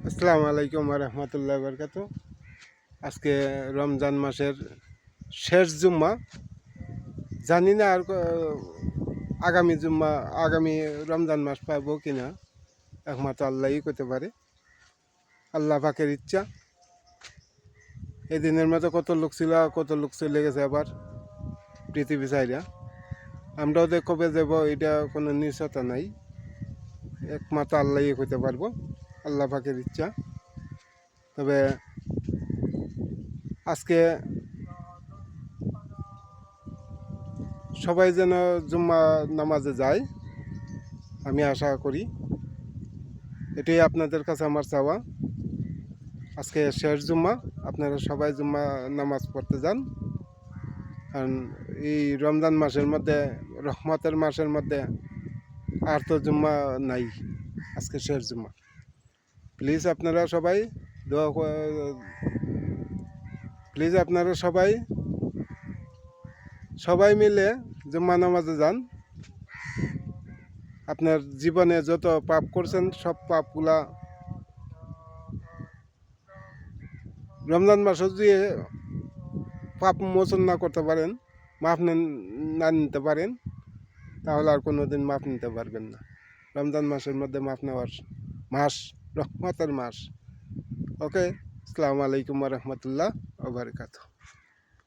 আসসালামু আলাইকুম রহমতুল্লাহ বরকাত। আজকে রমজান মাসের শেষ জুম্মা। জানি না আর আগামী জুম্মা আগামী রমজান মাস পাবো কিনা, একমাত্র আল্লাহই করতে পারে। আল্লাহ পাকের ইচ্ছা। এদিনের মতো কত লোক ছিল, কত লোক চলে গেছে আবার পৃথিবী চাইরা। আমরাও যে কবে যাব এটা কোনো নিশ্চয়তা নাই, একমাত্র আল্লাহই করতে পারবো, আল্লাহ পাকের ইচ্ছা। তবে আজকে সবাই যেন জুম্মা নামাজে যায়, আমি আশা করি। এটাই আপনাদের কাছে আমার চাওয়া। আজকে শেষ জুম্মা, আপনারা সবাই জুম্মা নামাজ পড়তে যান। কারণ এই রমজান মাসের মধ্যে, রহমতের মাসের মধ্যে আর তো জুম্মা নাই, আজকে শেষ জুম্মা। প্লিজ আপনারা সবাই দোয়া, প্লিজ আপনারা সবাই মিলে জুম্মা নামাজে যান। আপনার জীবনে যত পাপ করছেন সব পাপগুলা রমজান মাসে যদি পাপ মোচন না করতে পারেন, মাফ না নিতে পারেন, তাহলে আর কোনো দিন মাফ নিতে পারবেন না। রমজান মাসের মধ্যে মাফ নেওয়ার মাস, রহমতের মাস। ওকে, আসসালামু আলাইকুম রহমতুল্লাহ ওয়া বারাকাতুহু।